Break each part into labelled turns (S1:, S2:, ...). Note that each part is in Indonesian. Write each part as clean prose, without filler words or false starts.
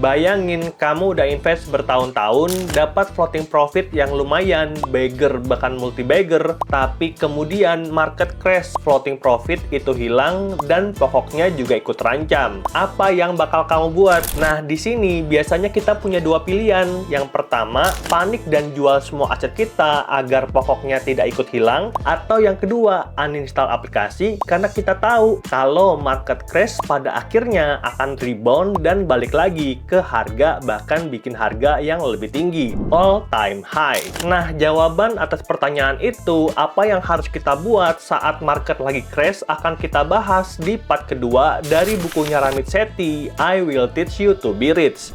S1: Bayangin kamu udah invest bertahun-tahun, dapat floating profit yang lumayan, beggar bahkan multi-bagger, tapi kemudian market crash, floating profit itu hilang, dan pokoknya juga ikut terancam. Apa yang bakal kamu buat? Nah, di sini biasanya kita punya dua pilihan. Yang pertama, panik dan jual semua aset kita agar pokoknya tidak ikut hilang, atau yang kedua, uninstall aplikasi karena kita tahu kalau market crash pada akhirnya akan rebound dan balik lagi ke harga, bahkan bikin harga yang lebih tinggi, all time high. Nah, jawaban atas pertanyaan itu, apa yang harus kita buat saat market lagi crash, akan kita bahas di part kedua dari bukunya Ramit Sethi, I Will Teach You to Be Rich.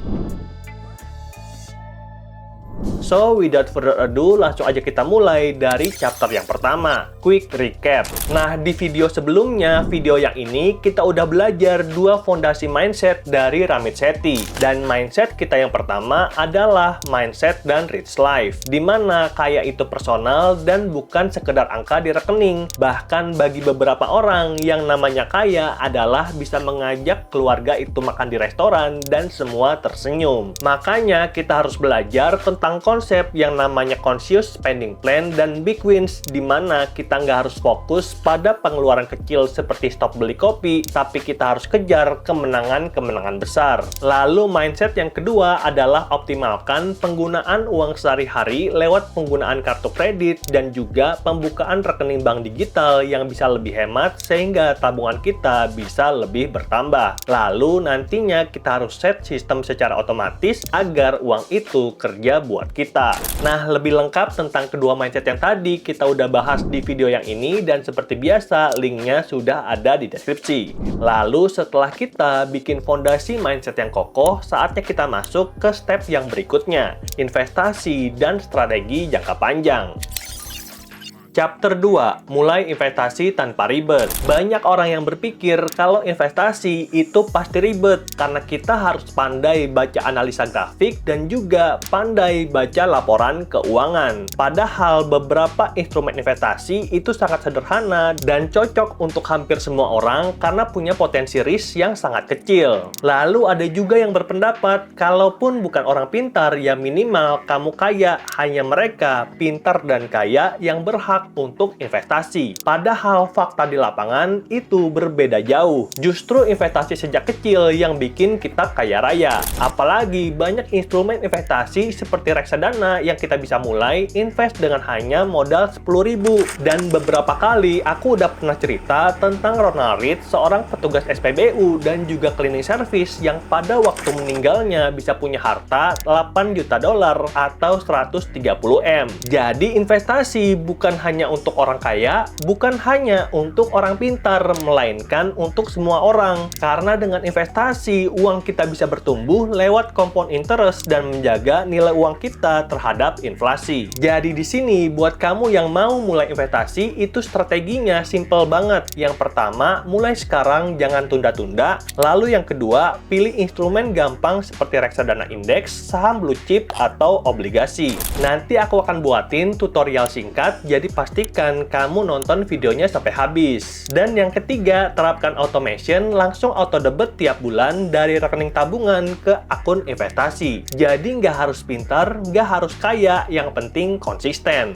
S1: So, without further ado, langsung aja kita mulai dari chapter yang pertama, Quick Recap. Nah, di video sebelumnya, video yang ini, kita udah belajar dua fondasi mindset dari Ramit Sethi. Dan mindset kita yang pertama adalah mindset dan rich life, dimana kaya itu personal dan bukan sekedar angka di rekening. Bahkan bagi beberapa orang, yang namanya kaya adalah bisa mengajak keluarga itu makan di restoran dan semua tersenyum. Makanya, kita harus belajar tentang konsep yang namanya conscious spending plan dan big wins, di mana kita nggak harus fokus pada pengeluaran kecil seperti stop beli kopi, tapi kita harus kejar kemenangan-kemenangan besar. Lalu mindset yang kedua adalah optimalkan penggunaan uang sehari-hari lewat penggunaan kartu kredit dan juga pembukaan rekening bank digital yang bisa lebih hemat sehingga tabungan kita bisa lebih bertambah. Lalu nantinya kita harus set sistem secara otomatis agar uang itu kerja buat kita. Nah, lebih lengkap tentang kedua mindset yang tadi kita udah bahas di video yang ini, dan seperti biasa linknya sudah ada di deskripsi. Lalu setelah kita bikin fondasi mindset yang kokoh, saatnya kita masuk ke step yang berikutnya, investasi dan strategi jangka panjang. Chapter 2, mulai investasi tanpa ribet. Banyak orang yang berpikir kalau investasi itu pasti ribet karena kita harus pandai baca analisa grafik dan juga pandai baca laporan keuangan. Padahal beberapa instrumen investasi itu sangat sederhana dan cocok untuk hampir semua orang karena punya potensi risk yang sangat kecil. Lalu ada juga yang berpendapat kalaupun bukan orang pintar, ya minimal kamu kaya, hanya mereka pintar dan kaya yang berhak untuk investasi. Padahal fakta di lapangan itu berbeda jauh. Justru investasi sejak kecil yang bikin kita kaya raya. Apalagi banyak instrumen investasi seperti reksadana yang kita bisa mulai invest dengan hanya modal 10.000. Dan beberapa kali aku udah pernah cerita tentang Ronald Read, seorang petugas SPBU dan juga cleaning service yang pada waktu meninggalnya bisa punya harta $8 juta atau 130 M. Jadi investasi bukan hanya untuk orang kaya, bukan hanya untuk orang pintar, melainkan untuk semua orang. Karena dengan investasi, uang kita bisa bertumbuh lewat compound interest dan menjaga nilai uang kita terhadap inflasi. Jadi di sini, buat kamu yang mau mulai investasi, itu strateginya simple banget. Yang pertama, mulai sekarang, jangan tunda-tunda. Lalu yang kedua, pilih instrumen gampang seperti reksadana indeks, saham blue chip, atau obligasi. Nanti aku akan buatin tutorial singkat, jadi pastikan kamu nonton videonya sampai habis. Dan yang ketiga, terapkan automation, langsung auto debit tiap bulan dari rekening tabungan ke akun investasi. Jadi nggak harus pintar, nggak harus kaya, yang penting konsisten.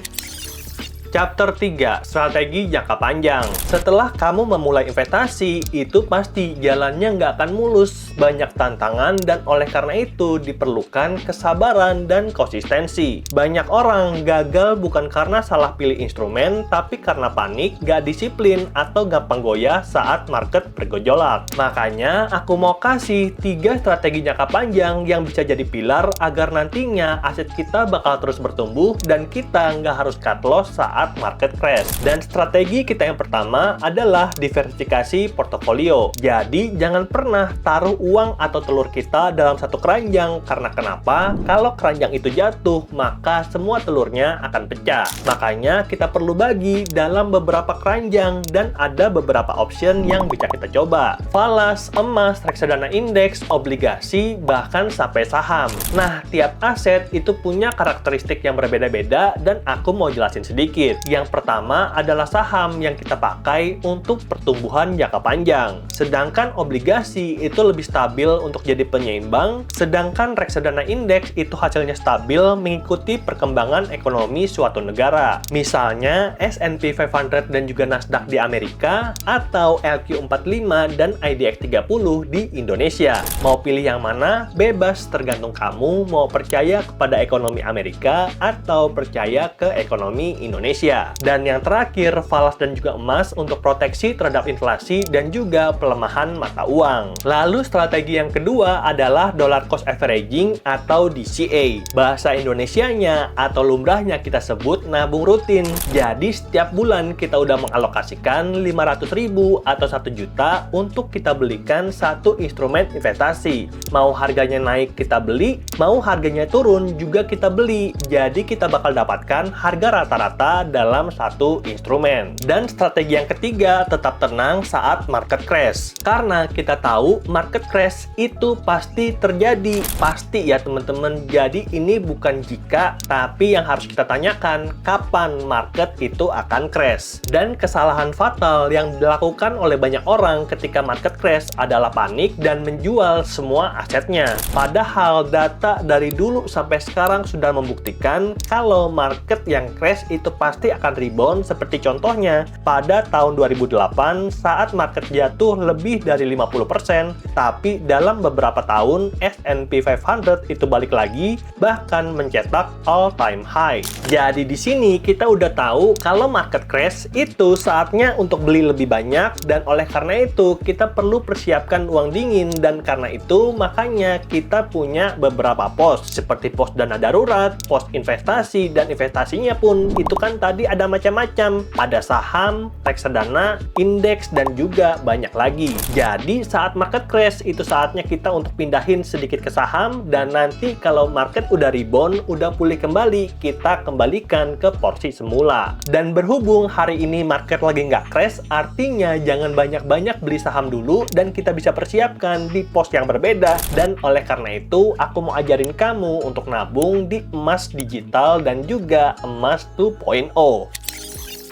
S1: Chapter 3, strategi jangka panjang. Setelah kamu memulai investasi, itu pasti jalannya nggak akan mulus, banyak tantangan, dan oleh karena itu diperlukan kesabaran dan konsistensi. Banyak orang gagal bukan karena salah pilih instrumen, tapi karena panik, nggak disiplin, atau gampang goyah saat market bergejolak. Makanya, aku mau kasih 3 strategi jangka panjang yang bisa jadi pilar agar nantinya aset kita bakal terus bertumbuh dan kita nggak harus cut loss saat market crash. Dan strategi kita yang pertama adalah diversifikasi portofolio. Jadi jangan pernah taruh uang atau telur kita dalam satu keranjang. Karena kenapa? Kalau keranjang itu jatuh, maka semua telurnya akan pecah. Makanya kita perlu bagi dalam beberapa keranjang dan ada beberapa option yang bisa kita coba. Falas, emas, reksadana indeks, obligasi, bahkan sampai saham. Nah, tiap aset itu punya karakteristik yang berbeda-beda dan aku mau jelasin sedikit. benefit. Yang pertama adalah saham yang kita pakai untuk pertumbuhan jangka panjang. Sedangkan obligasi itu lebih stabil untuk jadi penyeimbang, sedangkan reksadana indeks itu hasilnya stabil mengikuti perkembangan ekonomi suatu negara. Misalnya S&P 500 dan juga Nasdaq di Amerika, atau LQ45 dan IDX 30 di Indonesia. Mau pilih yang mana? Bebas, tergantung kamu mau percaya kepada ekonomi Amerika atau percaya ke ekonomi Indonesia. Dan yang terakhir, falas dan juga emas untuk proteksi terhadap inflasi dan juga pelemahan mata uang. Lalu strategi yang kedua adalah dollar cost averaging atau DCA. Bahasa Indonesianya atau lumrahnya kita sebut nabung rutin. Jadi setiap bulan kita udah mengalokasikan 500.000 atau 1 juta untuk kita belikan satu instrumen investasi. Mau harganya naik kita beli, mau harganya turun juga kita beli. Jadi kita bakal dapatkan harga rata-rata dalam satu instrumen. Dan strategi yang ketiga, tetap tenang saat market crash. Karena kita tahu market crash itu pasti terjadi. Pasti ya teman-teman. Jadi ini bukan jika, tapi yang harus kita tanyakan, kapan market itu akan crash. Dan kesalahan fatal yang dilakukan oleh banyak orang ketika market crash adalah panik dan menjual semua asetnya. Padahal data dari dulu sampai sekarang sudah membuktikan kalau market yang crash itu pasti akan rebound, seperti contohnya pada tahun 2008 saat market jatuh lebih dari 50%, tapi dalam beberapa tahun S&P 500 itu balik lagi bahkan mencetak all time high. Jadi di sini kita udah tahu kalau market crash itu saatnya untuk beli lebih banyak, dan oleh karena itu kita perlu persiapkan uang dingin. Dan karena itu makanya kita punya beberapa pos seperti pos dana darurat, pos investasi, dan investasinya pun itu kan tadi ada macam-macam, ada saham, reksadana, indeks, dan juga banyak lagi. Jadi saat market crash itu saatnya kita untuk pindahin sedikit ke saham, dan nanti kalau market udah rebound, udah pulih kembali, kita kembalikan ke porsi semula. Dan berhubung hari ini market lagi nggak crash, artinya jangan banyak-banyak beli saham dulu, dan kita bisa persiapkan di pos yang berbeda. Dan oleh karena itu aku mau ajarin kamu untuk nabung di emas digital dan juga emas 2.0.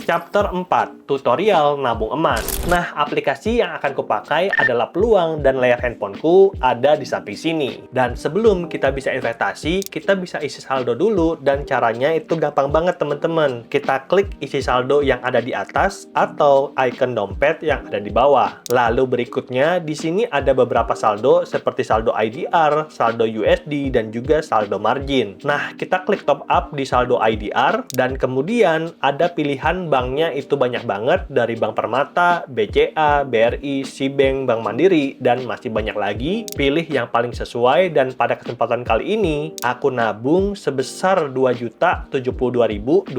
S1: Chapter 4, tutorial nabung emas. Nah, aplikasi yang akan kupakai adalah Peluang, dan layar handphoneku ada di samping sini. Dan sebelum kita bisa investasi, kita bisa isi saldo dulu, dan caranya itu gampang banget teman-teman. Kita klik isi saldo yang ada di atas atau icon dompet yang ada di bawah. Lalu berikutnya di sini ada beberapa saldo seperti saldo IDR, saldo USD, dan juga saldo margin. Nah, kita klik top up di saldo IDR, dan kemudian ada pilihan banknya itu banyak banget, dari Bank Permata, BCA, BRI, Cbank, Bank Mandiri, dan masih banyak lagi. Pilih yang paling sesuai, dan pada kesempatan kali ini aku nabung sebesar 2.072.217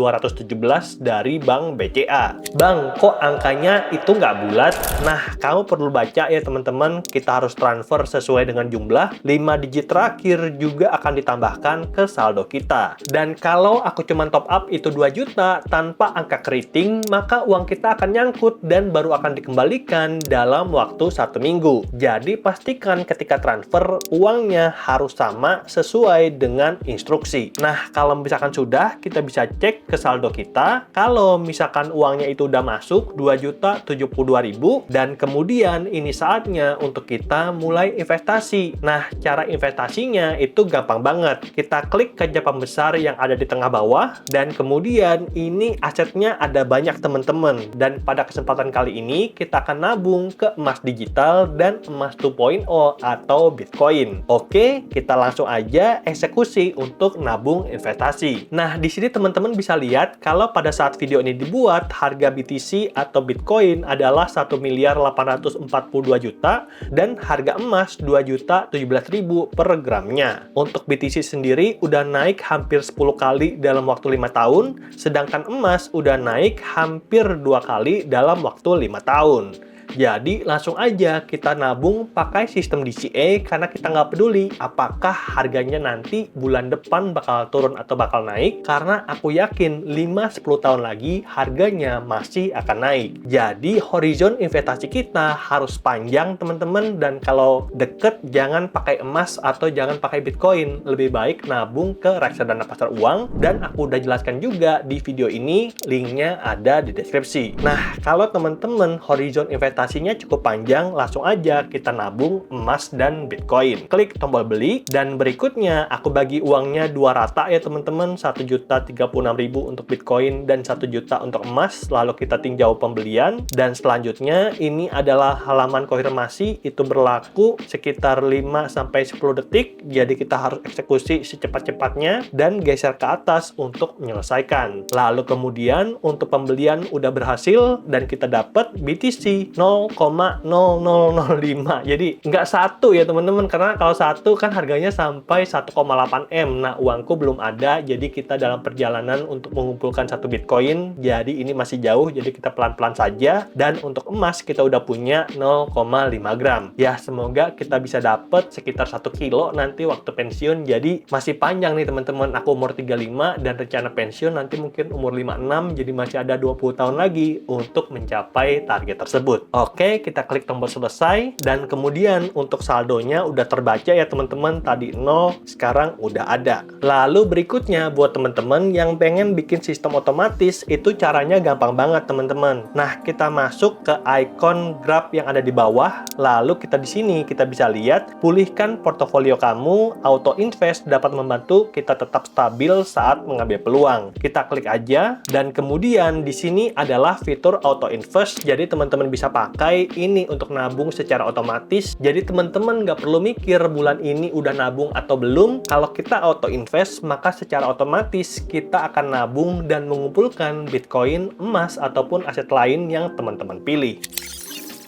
S1: dari Bank BCA. Bang, kok angkanya itu nggak bulat? Nah, kamu perlu baca ya teman-teman, kita harus transfer sesuai dengan jumlah. 5 digit terakhir juga akan ditambahkan ke saldo kita. Dan kalau aku cuman top up itu 2 juta tanpa angka kredit, maka uang kita akan nyangkut dan baru akan dikembalikan dalam waktu 1 minggu. Jadi pastikan ketika transfer uangnya harus sama sesuai dengan instruksi. Nah, kalau misalkan sudah, kita bisa cek ke saldo kita. Kalau misalkan uangnya itu udah masuk 2.072.000, dan kemudian ini saatnya untuk kita mulai investasi. Nah, cara investasinya itu gampang banget. Kita klik kerja pembesar yang ada di tengah bawah, dan kemudian ini asetnya ada banyak teman-teman. Dan pada kesempatan kali ini kita akan nabung ke emas digital dan emas 2.0 atau Bitcoin. Oke, kita langsung aja eksekusi untuk nabung investasi. Nah, di sini teman-teman bisa lihat kalau pada saat video ini dibuat, harga BTC atau Bitcoin adalah 1.842.000.000 dan harga emas 2.017.000 per gramnya. Untuk BTC sendiri udah naik hampir 10 kali dalam waktu 5 tahun, sedangkan emas udah naik hampir 2 kali dalam waktu 5 tahun. Jadi langsung aja kita nabung pakai sistem DCA karena kita nggak peduli apakah harganya nanti bulan depan bakal turun atau bakal naik, karena aku yakin 5-10 tahun lagi harganya masih akan naik. Jadi horizon investasi kita harus panjang teman-teman, dan kalau deket jangan pakai emas atau jangan pakai Bitcoin. Lebih baik nabung ke reksadana pasar uang, dan aku udah jelaskan juga di video ini, linknya ada di deskripsi. Nah, kalau teman-teman horizon investasinya cukup panjang, langsung aja kita nabung emas dan Bitcoin. Klik tombol beli, dan berikutnya aku bagi uangnya 2 rata ya teman-teman, 1.036.000 untuk Bitcoin dan 1 juta untuk emas. Lalu kita tinjau pembelian, dan selanjutnya ini adalah halaman konfirmasi, itu berlaku sekitar 5-10 detik, jadi kita harus eksekusi secepat-cepatnya dan geser ke atas untuk menyelesaikan. Lalu kemudian untuk pembelian udah berhasil dan kita dapat BTC 0,0005. Jadi nggak satu ya teman-teman, karena kalau satu kan harganya sampai 1,8 M. Nah, uangku belum ada, jadi kita dalam perjalanan untuk mengumpulkan 1 Bitcoin. Jadi ini masih jauh, jadi kita pelan-pelan saja. Dan untuk emas kita udah punya 0,5 gram. Ya, semoga kita bisa dapat sekitar 1 kilo nanti waktu pensiun. Jadi masih panjang nih teman-teman. Aku umur 35 dan rencana pensiun nanti mungkin umur 56, jadi masih ada 20 tahun lagi untuk mencapai target tersebut. Oke, kita klik tombol selesai, dan kemudian untuk saldonya udah terbaca ya teman-teman, tadi 0, sekarang udah ada. Lalu berikutnya buat teman-teman yang pengen bikin sistem otomatis, itu caranya gampang banget teman-teman. Nah, kita masuk ke icon Grab yang ada di bawah, lalu kita di sini kita bisa lihat pulihkan portofolio kamu, auto invest dapat membantu kita tetap stabil saat mengambil peluang. Kita klik aja, dan kemudian di sini adalah fitur auto invest. Jadi teman-teman bisa pakai ini untuk nabung secara otomatis. Jadi teman-teman nggak perlu mikir bulan ini udah nabung atau belum. Kalau kita auto invest, maka secara otomatis kita akan nabung dan mengumpulkan Bitcoin, emas, ataupun aset lain yang teman-teman pilih.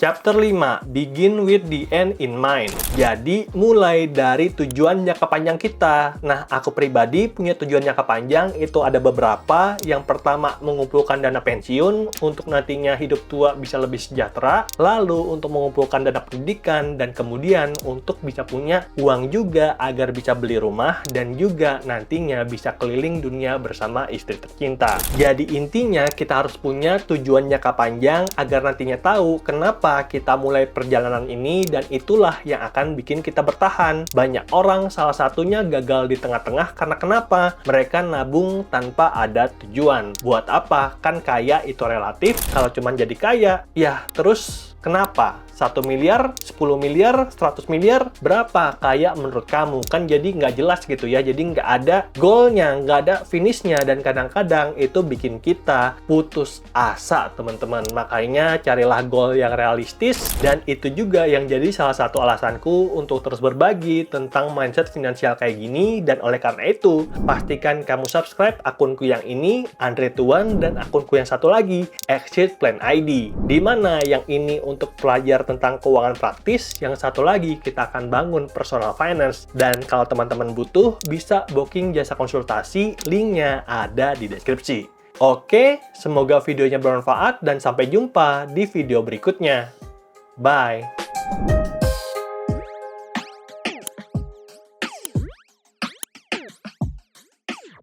S1: Chapter 5, Begin with the end in mind. Jadi, mulai dari tujuan jangka panjang kita. Nah, aku pribadi punya tujuan jangka panjang, itu ada beberapa. Yang pertama, mengumpulkan dana pensiun, untuk nantinya hidup tua bisa lebih sejahtera. Lalu, untuk mengumpulkan dana pendidikan, dan kemudian untuk bisa punya uang juga agar bisa beli rumah, dan juga nantinya bisa keliling dunia bersama istri tercinta. Jadi, intinya kita harus punya tujuan jangka panjang agar nantinya tahu kenapa kita mulai perjalanan ini, dan itulah yang akan bikin kita bertahan. Banyak orang salah satunya gagal di tengah-tengah karena kenapa? Mereka nabung tanpa ada tujuan. Buat apa? Kan kaya itu relatif. Kalau cuma jadi kaya, ya terus kenapa? 1 miliar, 10 miliar, 100 miliar, berapa kaya menurut kamu? Kan jadi nggak jelas gitu ya, jadi nggak ada goalnya, nggak ada finishnya, dan kadang-kadang itu bikin kita putus asa teman-teman. Makanya carilah goal yang realistis, dan itu juga yang jadi salah satu alasanku untuk terus berbagi tentang mindset finansial kayak gini. Dan oleh karena itu, pastikan kamu subscribe akunku yang ini, Andre Tuan, dan akunku yang satu lagi, Exit Plan ID, di mana yang ini untuk pelajar tentang keuangan praktis, yang satu lagi kita akan bangun personal finance. Dan kalau teman-teman butuh, bisa booking jasa konsultasi, linknya ada di deskripsi. Oke, semoga videonya bermanfaat dan sampai jumpa di video berikutnya. Bye!